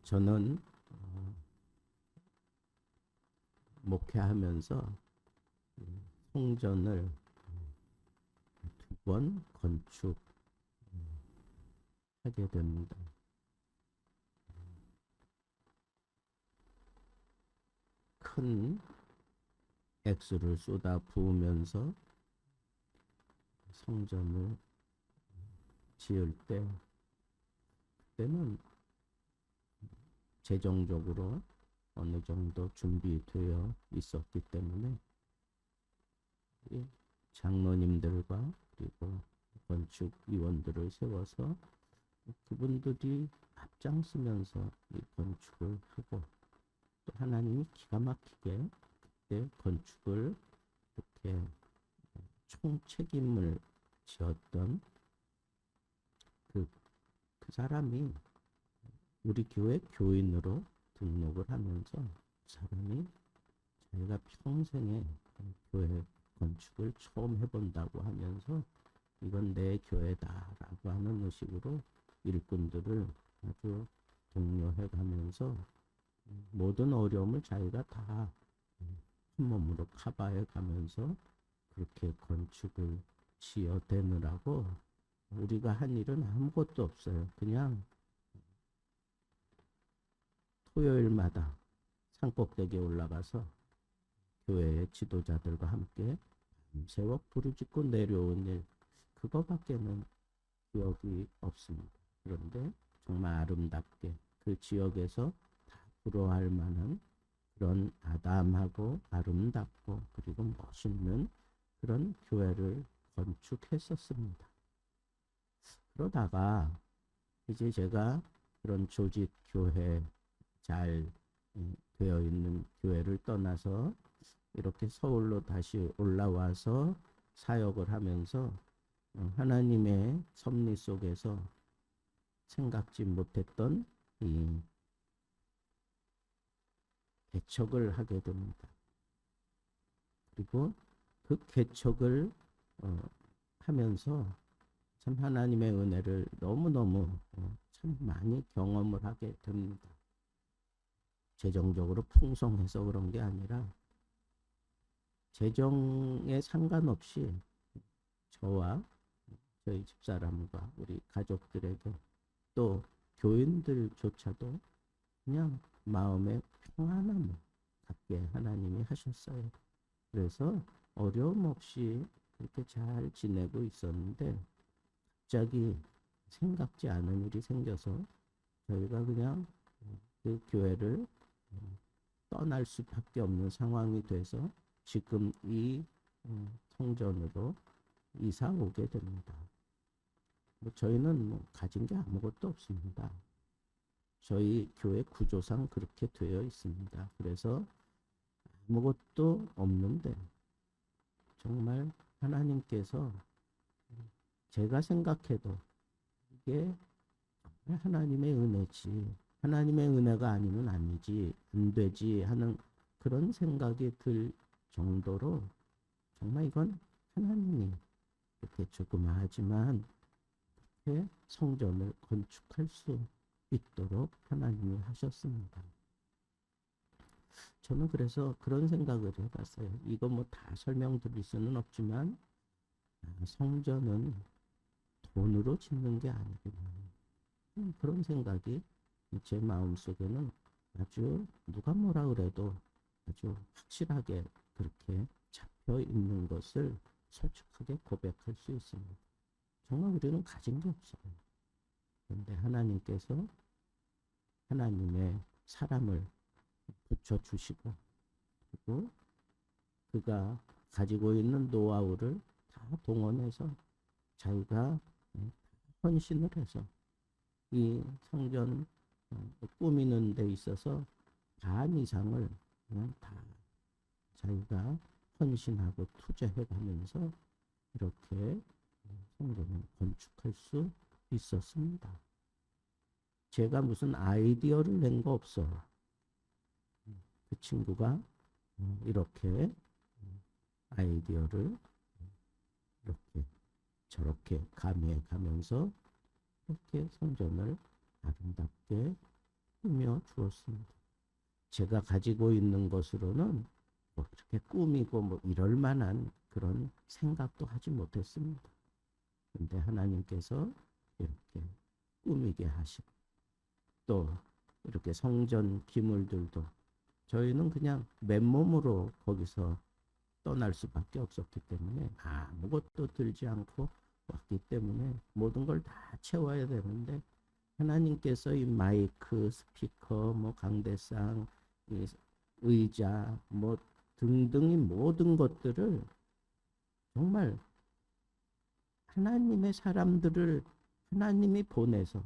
저는 목회하면서 성전을 2번 건축하게 됩니다. 큰 액수를 쏟아 부으면서 성전을 지을 그때는 재정적으로 어느 정도 준비되어 있었기 때문에 장로님들과 그리고 건축위원들을 세워서 그분들이 앞장서면서 이 건축을 하고, 또 하나님이 기가 막히게 그때 건축을 이렇게 총책임을 지었던 그 사람이 우리 교회 교인으로 등록을 하면서 그 사람이 자기가 평생에 교회 건축을 처음 해본다고 하면서 이건 내 교회다라고 하는 의식으로 일꾼들을 아주 독려해 가면서 모든 어려움을 자기가 다 한 몸으로 커버해 가면서 그렇게 건축을 지어대느라고 우리가 한 일은 아무것도 없어요. 그냥 토요일마다 산꼭대기에 올라가서 교회의 지도자들과 함께 밤새워 부르짖고 내려온 일, 그거밖에는 기억이 없습니다. 그런데 정말 아름답게 그 지역에서 다 부러워할 만한 그런 아담하고 아름답고 그리고 멋있는 그런 교회를 건축했었습니다. 그러다가 이제 제가 그런 조직 교회 잘 되어 있는 교회를 떠나서 이렇게 서울로 다시 올라와서 사역을 하면서 하나님의 섭리 속에서 생각지 못했던 이 개척을 하게 됩니다. 그리고 그 개척을 하면서 참 하나님의 은혜를 너무너무 참 많이 경험을 하게 됩니다. 재정적으로 풍성해서 그런 게 아니라 재정에 상관없이 저와 저희 집사람과 우리 가족들에게 또 교인들조차도 그냥 마음의 평안함을 갖게 하나님이 하셨어요. 그래서 어려움 없이 그렇게 잘 지내고 있었는데 갑자기 생각지 않은 일이 생겨서 저희가 그냥 그 교회를 떠날 수밖에 없는 상황이 돼서 지금 이 성전으로 이사 오게 됩니다. 저희는 가진 게 아무것도 없습니다. 저희 교회 구조상 그렇게 되어 있습니다. 그래서 아무것도 없는데 정말 하나님께서 제가 생각해도 이게 하나님의 은혜지, 하나님의 은혜가 아니면 아니지, 안 되지 하는 그런 생각이 들 정도로 정말 이건 하나님이 이렇게 조그마하지만 이렇게 성전을 건축할 수 있도록 하나님이 하셨습니다. 저는 그래서 그런 생각을 해봤어요. 이거 뭐 다 설명드릴 수는 없지만 성전은 돈으로 짓는 게 아니구나. 그런 생각이 제 마음속에는 아주 누가 뭐라 그래도 아주 확실하게 그렇게 잡혀 있는 것을 솔직하게 고백할 수 있습니다. 정말 우리는 가진 게 없어요. 그런데 하나님께서 하나님의 사람을 붙여주시고 그리고 그가 가지고 있는 노하우를 다 동원해서 자기가 헌신을 해서 이 성전 꾸미는 데 있어서 반 이상을 그냥 다 자기가 헌신하고 투자해 가면서 이렇게 성전을 건축할 수 있었습니다. 제가 무슨 아이디어를 낸 거 없어. 그 친구가 이렇게 아이디어를 이렇게 저렇게 가미해 가면서 이렇게 성전을 아름답게 꾸며 주었습니다. 제가 가지고 있는 것으로는 뭐 이렇게 꾸미고 뭐 이럴 만한 그런 생각도 하지 못했습니다. 근데 하나님께서 이렇게 꾸미게 하시고 또 이렇게 성전 기물들도 저희는 그냥 맨몸으로 거기서 떠날 수밖에 없었기 때문에 아무것도 들지 않고 왔기 때문에 모든 걸 다 채워야 되는데 하나님께서 이 마이크, 스피커, 뭐 강대상, 이 의자, 뭐 등등의 모든 것들을 정말 하나님의 사람들을 하나님이 보내서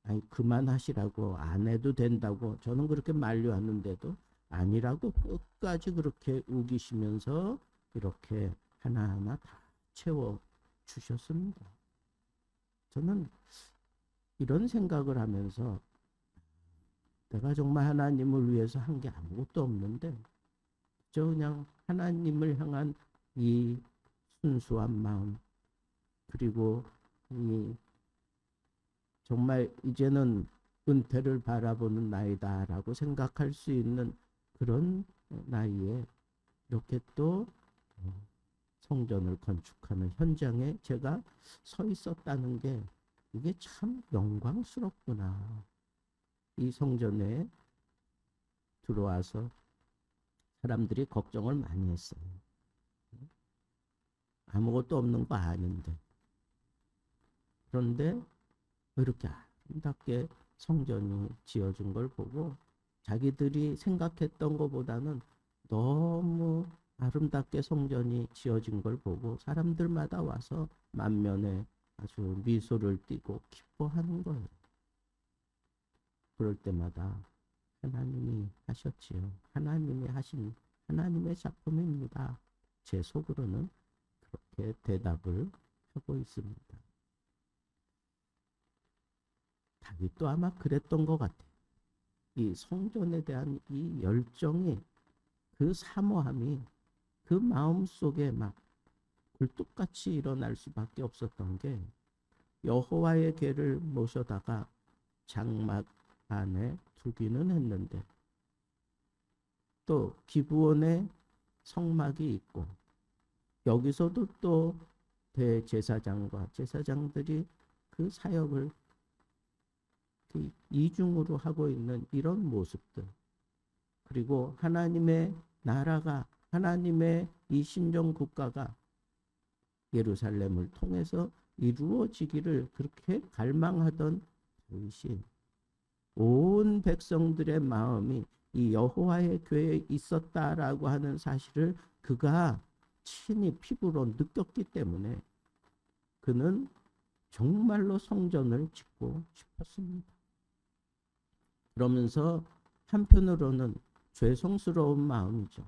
아니 그만하시라고 안 해도 된다고 저는 그렇게 만류하는데도 아니라고 끝까지 그렇게 우기시면서 이렇게 하나하나 다 채워 주셨습니다. 저는 이런 생각을 하면서 내가 정말 하나님을 위해서 한 게 아무것도 없는데 저 그냥 하나님을 향한 이 순수한 마음 그리고 이 정말 이제는 은퇴를 바라보는 나이다라고 생각할 수 있는 그런 나이에 이렇게 또 성전을 건축하는 현장에 제가 서 있었다는 게 이게 참 영광스럽구나. 이 성전에 들어와서 사람들이 걱정을 많이 했어요. 아무것도 없는 거 아는데. 그런데 이렇게 아름답게 성전이 지어진 걸 보고 자기들이 생각했던 것보다는 너무 아름답게 성전이 지어진 걸 보고 사람들마다 와서 만면에 아주 미소를 띠고 기뻐하는 거예요. 그럴 때마다 하나님이 하셨지요. 하나님이 하신 하나님의 작품입니다. 제 속으로는 그렇게 대답을 하고 있습니다. 다윗도 아마 그랬던 것 같아요. 이 성전에 대한 이 열정이 그 사모함이 그 마음 속에 막 굴뚝같이 일어날 수밖에 없었던 게 여호와의 궤를 모셔다가 장막 안에 두기는 했는데 또 기브온에 성막이 있고 여기서도 또 대제사장과 제사장들이 그 사역을 이중으로 하고 있는 이런 모습들 그리고 하나님의 나라가 하나님의 이 신정 국가가 예루살렘을 통해서 이루어지기를 그렇게 갈망하던 다윗이 온 백성들의 마음이 이 여호와의 궤에 있었다라고 하는 사실을 그가 친히 피부로 느꼈기 때문에 그는 정말로 성전을 짓고 싶었습니다. 그러면서 한편으로는 죄송스러운 마음이죠.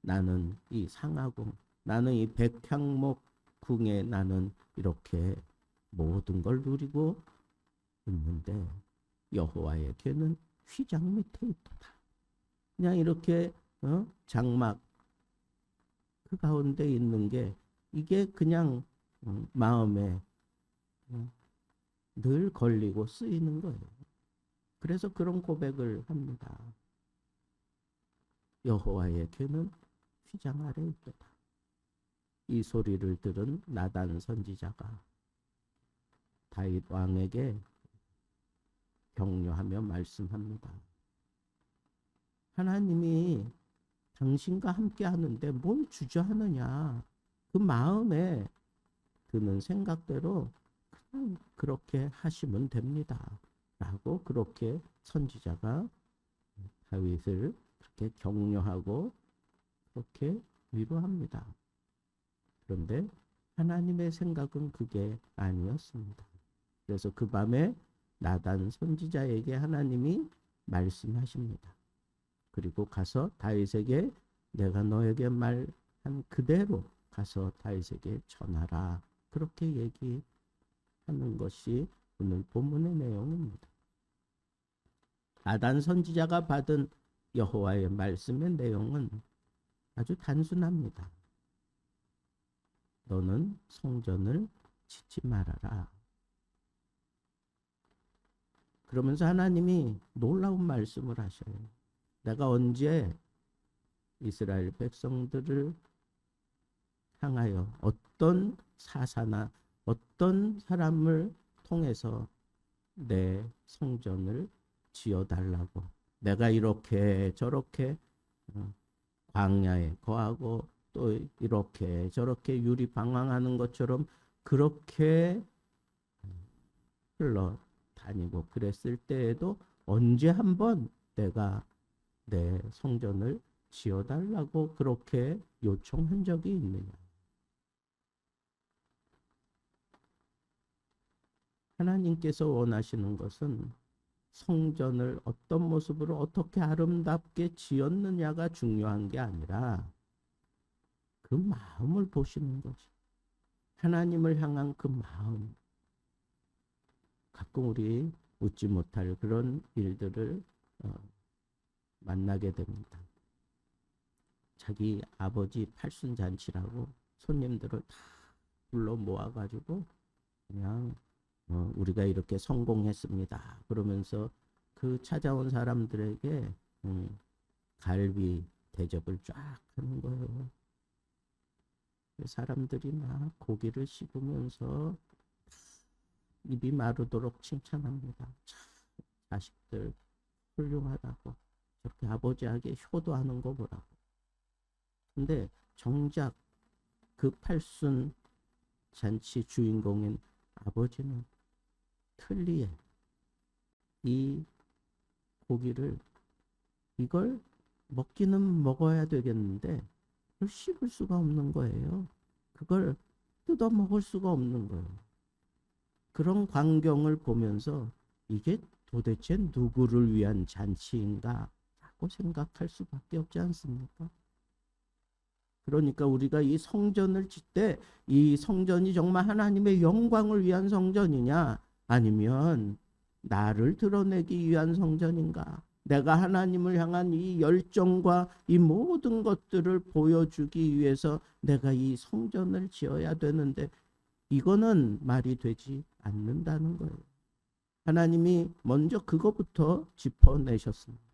나는 이 상하궁, 나는 이 백향목 궁에 나는 이렇게 모든 걸 누리고 있는데 여호와의 궤는 휘장 밑에 있도다. 그냥 이렇게 장막 그 가운데 있는 게 이게 그냥 마음에 늘 걸리고 쓰이는 거예요. 그래서 그런 고백을 합니다. 여호와의 궤는 휘장 아래 있도다. 이 소리를 들은 나단 선지자가 다윗 왕에게 격려하며 말씀합니다. 하나님이 당신과 함께 하는데 뭘 주저하느냐. 그 마음에 드는 생각대로 그냥 그렇게 하시면 됩니다. 라고 그렇게 선지자가 다윗을 그렇게 격려하고 그렇게 위로합니다. 그런데 하나님의 생각은 그게 아니었습니다. 그래서 그 밤에 나단 선지자에게 하나님이 말씀하십니다. 그리고 가서 다윗에게 내가 너에게 말한 그대로 가서 다윗에게 전하라. 그렇게 얘기하는 것이 오늘 본문의 내용입니다. 나단 선지자가 받은 여호와의 말씀의 내용은 아주 단순합니다. 너는 성전을 짓지 말아라. 그러면서 하나님이 놀라운 말씀을 하셔요. 내가 언제 이스라엘 백성들을 향하여 어떤 사사나 어떤 사람을 통해서 내 성전을 지어달라고, 내가 이렇게 저렇게 광야에 거하고 또 이렇게 저렇게 유리방황하는 것처럼 그렇게 흘러다니고 그랬을 때에도 언제 한번 내가 내 성전을 지어달라고 그렇게 요청한 적이 있느냐. 하나님께서 원하시는 것은 성전을 어떤 모습으로 어떻게 아름답게 지었느냐가 중요한 게 아니라 그 마음을 보시는 거죠. 하나님을 향한 그 마음. 가끔 우리 웃지 못할 그런 일들을 만나게 됩니다. 자기 아버지 팔순잔치라고 손님들을 다 불러 모아가지고 그냥 우리가 이렇게 성공했습니다. 그러면서 그 찾아온 사람들에게 갈비 대접을 쫙 하는 거예요. 사람들이 막 고기를 씹으면서 입이 마르도록 칭찬합니다. 참, 자식들 훌륭하다고. 저렇게 아버지에게 효도하는 거 보라고. 근데 정작 그 팔순 잔치 주인공인 아버지는 틀리에 이 고기를 이걸 먹기는 먹어야 되겠는데 그걸 씹을 수가 없는 거예요. 그걸 뜯어 먹을 수가 없는 거예요. 그런 광경을 보면서 이게 도대체 누구를 위한 잔치인가 라고 생각할 수밖에 없지 않습니까? 그러니까 우리가 이 성전을 짓 때 이 성전이 정말 하나님의 영광을 위한 성전이냐 아니면 나를 드러내기 위한 성전인가, 내가 하나님을 향한 이 열정과 이 모든 것들을 보여주기 위해서 내가 이 성전을 지어야 되는데 이거는 말이 되지 않는다는 거예요. 하나님이 먼저 그것부터 짚어내셨습니다.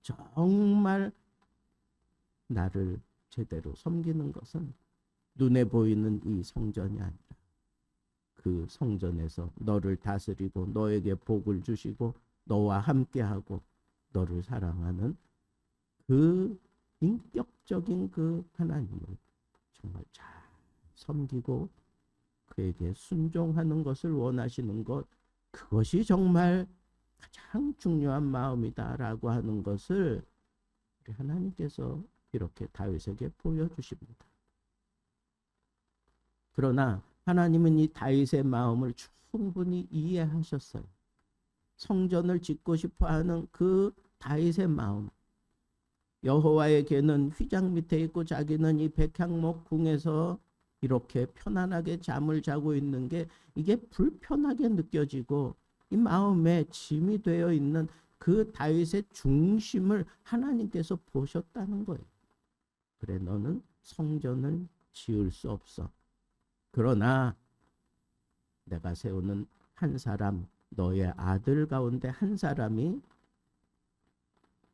정말 나를 제대로 섬기는 것은 눈에 보이는 이 성전이 아니라 그 성전에서 너를 다스리고 너에게 복을 주시고 너와 함께하고 너를 사랑하는 그 인격적인 그 하나님을 정말 잘 섬기고 그에게 순종하는 것을 원하시는 것, 그것이 정말 가장 중요한 마음이다라고 하는 것을 우리 하나님께서 이렇게 다윗에게 보여주십니다. 그러나 하나님은 이 다윗의 마음을 충분히 이해하셨어요. 성전을 짓고 싶어하는 그 다윗의 마음. 여호와의 궤는 휘장 밑에 있고 자기는 이 백향목 궁에서 이렇게 편안하게 잠을 자고 있는 게 이게 불편하게 느껴지고 이 마음에 짐이 되어 있는 그 다윗의 중심을 하나님께서 보셨다는 거예요. 그래, 너는 성전을 지을 수 없어. 그러나 내가 세우는 한 사람, 너의 아들 가운데 한 사람이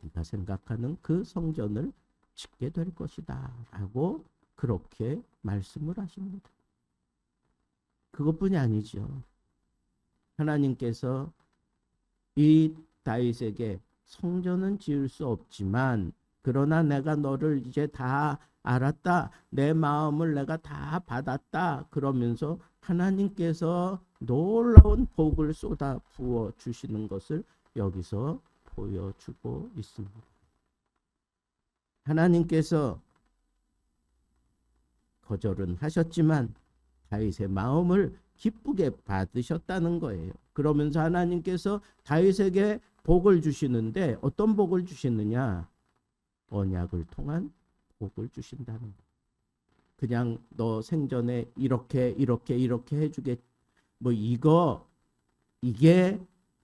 네가 생각하는 그 성전을 짓게 될 것이다 라고 그렇게 말씀을 하십니다. 그것뿐이 아니죠. 하나님께서 이 다윗에게 성전은 지을 수 없지만 그러나 내가 너를 이제 다 알았다. 내 마음을 내가 다 받았다. 그러면서 하나님께서 놀라운 복을 쏟아 부어 주시는 것을 여기서 보여주고 있습니다. 하나님께서 거절은 하셨지만 다윗의 마음을 기쁘게 받으셨다는 거예요. 그러면서 하나님께서 다윗에게 복을 주시는데 어떤 복을 주시느냐? 언약을 통한 복을 주신다는 거예요. 그냥 너 생전에 이렇게 해주겠, 뭐 이게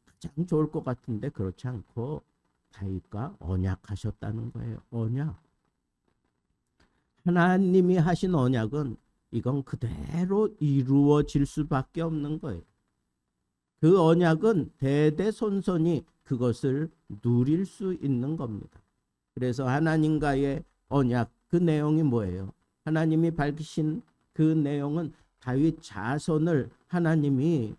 가장 좋을 것 같은데 그렇지 않고 다윗과 언약하셨다는 거예요. 언약. 하나님이 하신 언약은 이건 그대로 이루어질 수밖에 없는 거예요. 그 언약은 대대손손이 그것을 누릴 수 있는 겁니다. 그래서 하나님과의 언약, 그 내용이 뭐예요? 하나님이 밝히신 그 내용은 다윗 자손을 하나님이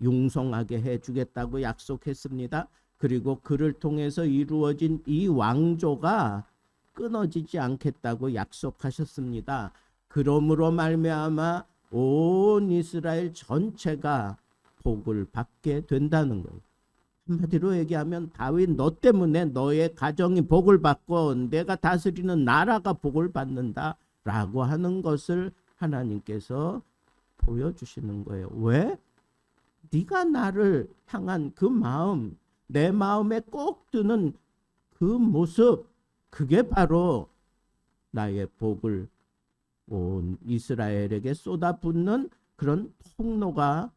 융성하게 해주겠다고 약속했습니다. 그리고 그를 통해서 이루어진 이 왕조가 끊어지지 않겠다고 약속하셨습니다. 그러므로 말미암아 온 이스라엘 전체가 복을 받게 된다는 거예요. 한마디로 얘기하면 다윗 너 때문에 너의 가정이 복을 받고 내가 다스리는 나라가 복을 받는다 라고 하는 것을 하나님께서 보여주시는 거예요. 왜? 네가 나를 향한 그 마음, 내 마음에 꼭 드는 그 모습, 그게 바로 나의 복을 온 이스라엘에게 쏟아붓는 그런 통로가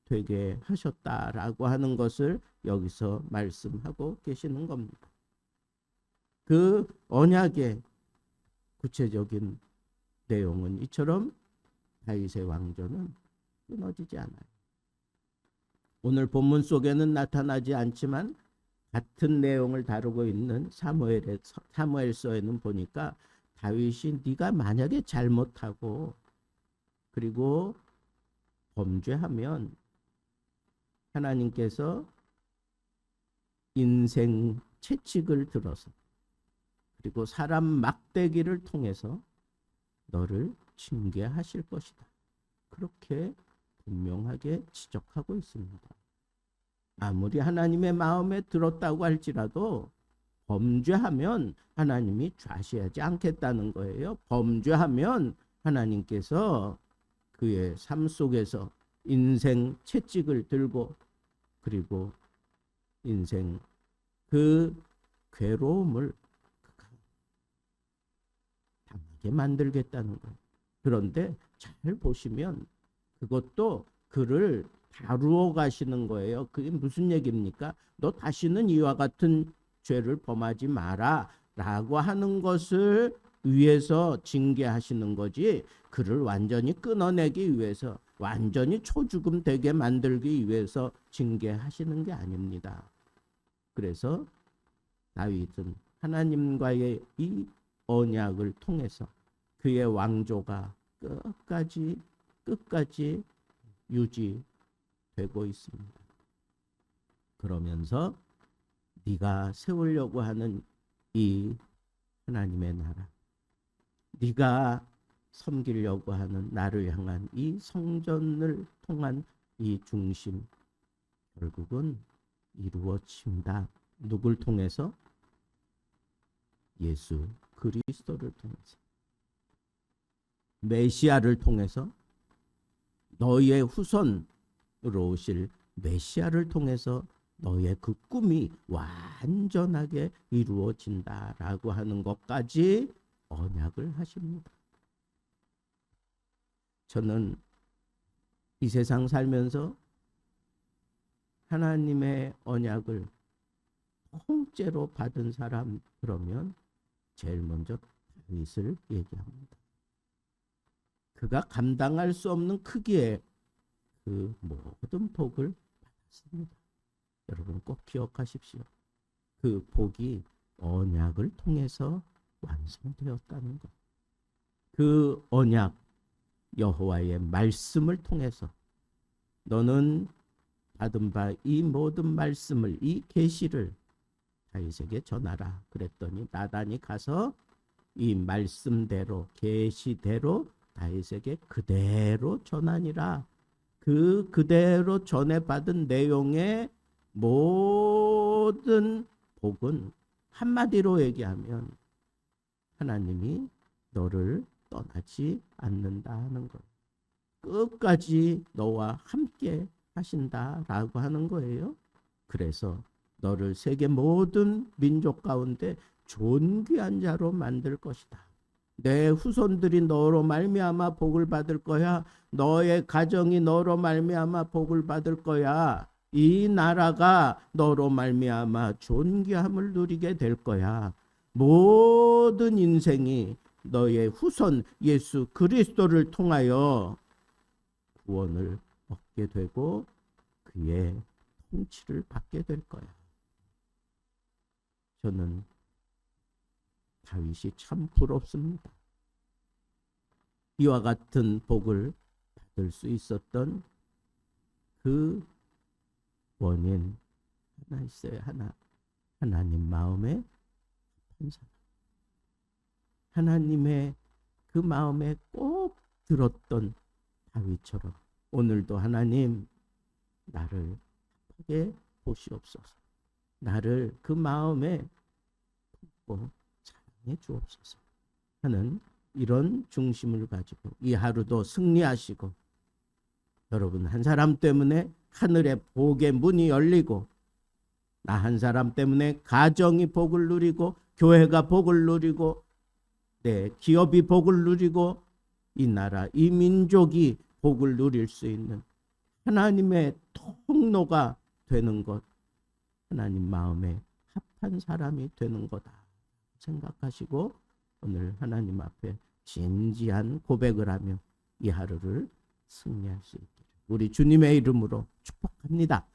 되게 하셨다라고 하는 것을 여기서 말씀하고 계시는 겁니다. 그 언약의 구체적인 내용은 이처럼 다윗의 왕조는 끊어지지 않아요. 오늘 본문 속에는 나타나지 않지만 같은 내용을 다루고 있는 사무엘서에는 보니까 다윗이 네가 만약에 잘못하고 그리고 범죄하면 하나님께서 인생 채찍을 들어서 그리고 사람 막대기를 통해서 너를 징계하실 것이다. 그렇게 분명하게 지적하고 있습니다. 아무리 하나님의 마음에 들었다고 할지라도 범죄하면 하나님이 좌시하지 않겠다는 거예요. 범죄하면 하나님께서 그의 삶 속에서 인생 채찍을 들고 그리고 인생 그 괴로움을 당하게 만들겠다는 거예요. 그런데 잘 보시면 그것도 그를 다루어 가시는 거예요. 그게 무슨 얘기입니까? 너 다시는 이와 같은 죄를 범하지 마라 라고 하는 것을 위해서 징계하시는 거지, 그를 완전히 끊어내기 위해서, 완전히 초죽음 되게 만들기 위해서 징계하시는 게 아닙니다. 그래서 다윗은 하나님과의 이 언약을 통해서 그의 왕조가 끝까지 유지되고 있습니다. 그러면서 네가 세우려고 하는 이 하나님의 나라, 네가 섬기려고 하는 나를 향한 이 성전을 통한 이 중심, 결국은 이루어진다. 누굴 통해서? 예수 그리스도를 통해서, 메시아를 통해서, 너의 후손으로 오실 메시아를 통해서 너의 그 꿈이 완전하게 이루어진다라고 하는 것까지 언약을 하십니다. 저는 이 세상 살면서 하나님의 언약을 통째로 받은 사람, 그러면 제일 먼저 다윗을 얘기합니다. 그가 감당할 수 없는 크기의 그 모든 복을 받았습니다. 여러분 꼭 기억하십시오. 그 복이 언약을 통해서 완성되었다는 것. 그 언약, 여호와의 말씀을 통해서 너는 받은 바 이 모든 말씀을, 이 계시를 다윗에게 전하라 그랬더니 나단이 가서 이 말씀대로, 계시대로 다윗에게 그대로 전하니라. 그대로 전해받은 내용의 모든 복은 한마디로 얘기하면 하나님이 너를 떠나지 않는다 하는 것, 끝까지 너와 함께 하신다라고 하는 거예요. 그래서 너를 세계 모든 민족 가운데 존귀한 자로 만들 것이다. 내 후손들이 너로 말미암아 복을 받을 거야. 너의 가정이 너로 말미암아 복을 받을 거야. 이 나라가 너로 말미암아 존귀함을 누리게 될 거야. 모든 인생이 너의 후손 예수 그리스도를 통하여 구원을 얻게 되고 그의 통치를 받게 될 거야. 저는 다윗이 참 부럽습니다. 이와 같은 복을 받을 수 있었던 그 원인 하나 있어요. 하나님 마음에 합한 사람. 하나님의 그 마음에 꼭 들었던 다윗처럼 오늘도 하나님 나를 하게 보시옵소서. 나를 그 마음에 품고 사랑해 주옵소서 하는 이런 중심을 가지고 이 하루도 승리하시고, 여러분 한 사람 때문에 하늘의 복의 문이 열리고, 나 한 사람 때문에 가정이 복을 누리고, 교회가 복을 누리고, 내 기업이 복을 누리고, 이 나라 이 민족이 복을 누릴 수 있는 하나님의 통로가 되는 것, 하나님 마음에 합한 사람이 되는 거다 생각하시고 오늘 하나님 앞에 진지한 고백을 하며 이 하루를 승리할 수 있기를 우리 주님의 이름으로 축복합니다.